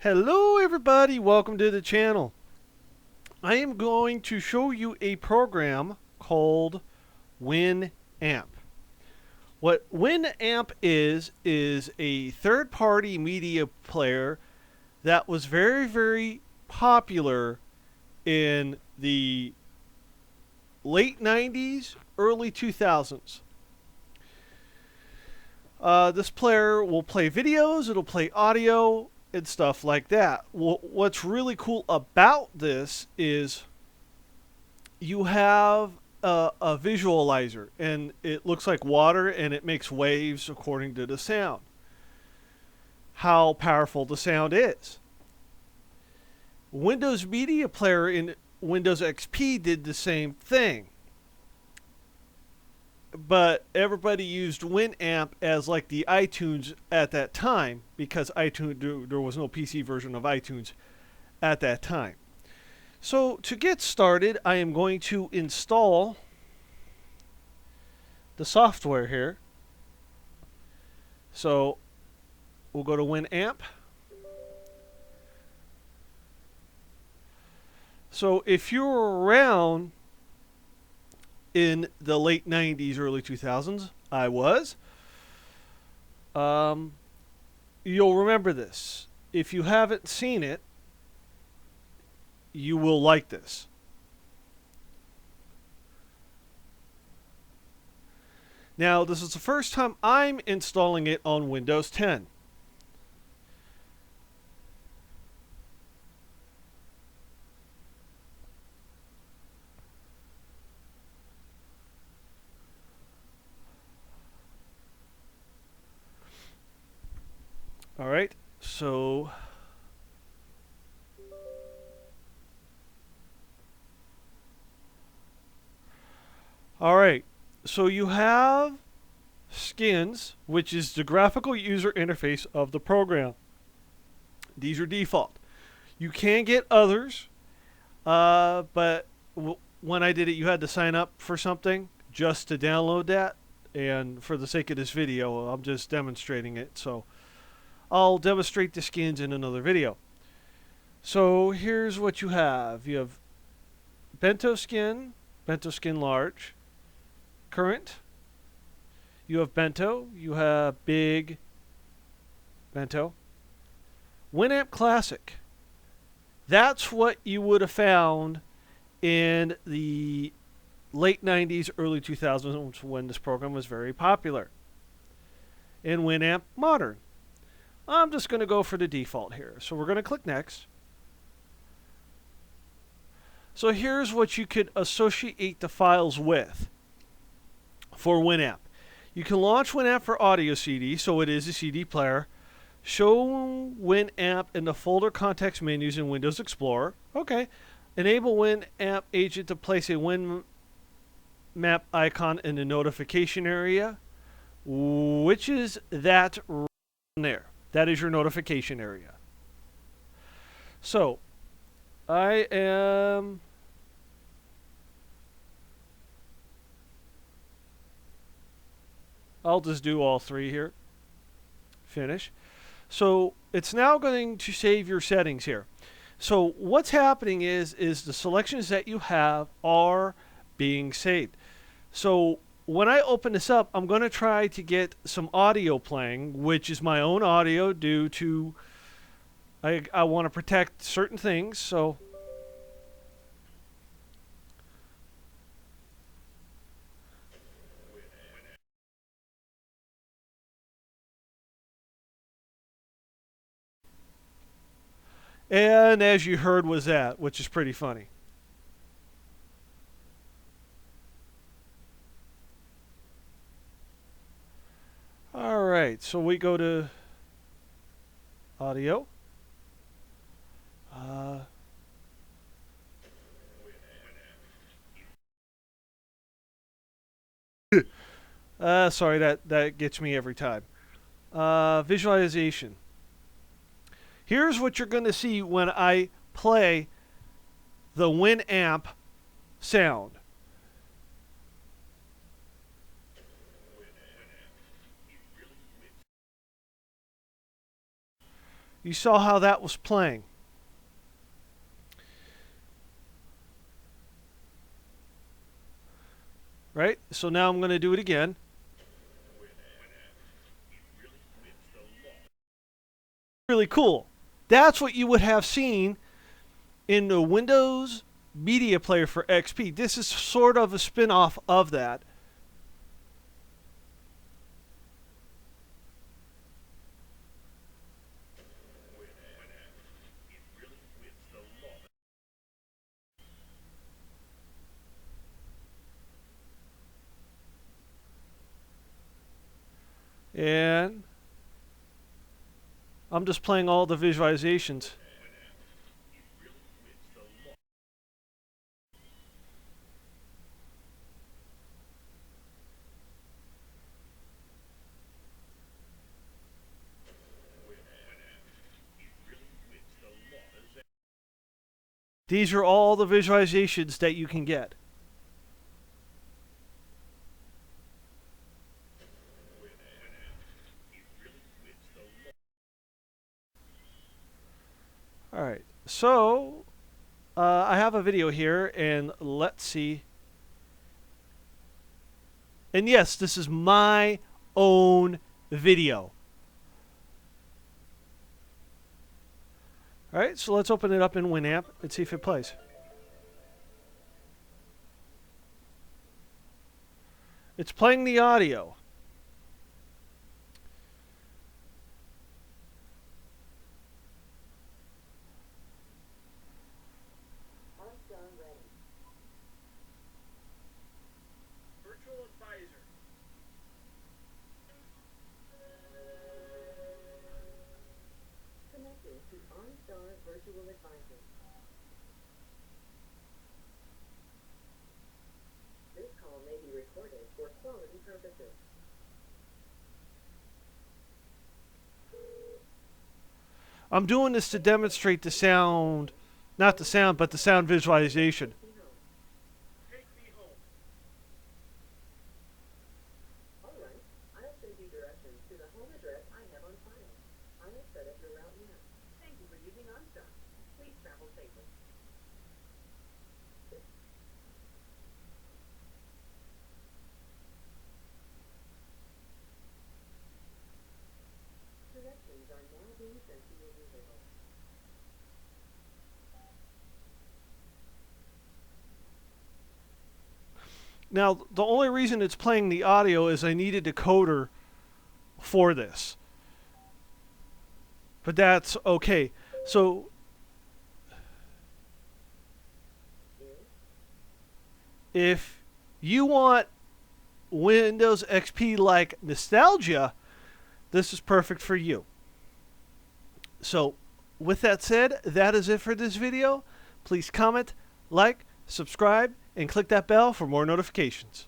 Hello everybody, welcome to the channel. I am going to show you a program called Winamp. What Winamp is a third-party media player that was very popular in the late 90s, early 2000s. This player will play videos, it'll play audio, and stuff like that. What's really cool about this is you have a visualizer, and it looks like water, and it makes waves according to the sound. How powerful the sound is. Windows Media Player in Windows XP did the same thing, but everybody used Winamp as like the iTunes at that time because there was no PC version of iTunes at that time. So to get started, I am going to install the software here. So we'll go to Winamp. So if you're around in the late 90s, early 2000s, I was, you'll remember this. If you haven't seen it, you will like this. Now, this is the first time I'm installing it on Windows 10. All right, so so you have skins, which is the graphical user interface of the program. These are default. You can get others, but when I did it, you had to sign up for something just to download that. And for the sake of this video, I'm just demonstrating it. So I'll demonstrate the skins in another video. So here's what you have. You have Bento Skin Large, Current. You have Bento. You have Big Bento. Winamp Classic. That's what you would have found in the late 90s, early 2000s when this program was very popular. And Winamp Modern. I'm just going to go for the default here. So we're going to click Next. So here's what you could associate the files with for Winamp. You can launch Winamp for audio CD, so it is a CD player. Show Winamp in the folder context menus in Windows Explorer. Okay. Enable Winamp agent to place a Winamp icon in the notification area, which is that right there. That is your notification area. So, I'll just do all three here. Finish. So it's now going to save your settings here. So what's happening is the selections that you have are being saved. So when I open this up, I'm going to try to get some audio playing, which is my own audio due to I want to protect certain things. So and as you heard was that, which is pretty funny. All right, so we go to audio. Sorry, that gets me every time. Visualization. Here's what you're going to see when I play the Winamp sound. You saw how that was playing. Right? So now I'm going to do it again. Really cool. That's what you would have seen in the Windows Media Player for XP. This is sort of a spin-off of that. And I'm just playing all the visualizations. These are all the visualizations that you can get. Alright, so I have a video here, and let's see. And yes, this is my own video. Alright, so let's open it up in Winamp and see if it plays. It's playing the audio. Virtual advisor. Connected to OnStar Virtual Advisor. This call may be recorded for quality purposes. I'm doing this to demonstrate the sound, not the sound, but the sound visualization. Take me home. All right, I'll send you directions to the home address I have on file. I will set up your route now. Thank you for using OnStar. Please travel safely. Directions are now being sent to your vehicle. Now, the only reason it's playing the audio is I needed a decoder for this. But that's okay. So, if you want Windows XP like nostalgia, this is perfect for you. So, with that said, that is it for this video. Please comment, like, subscribe, and click that bell for more notifications.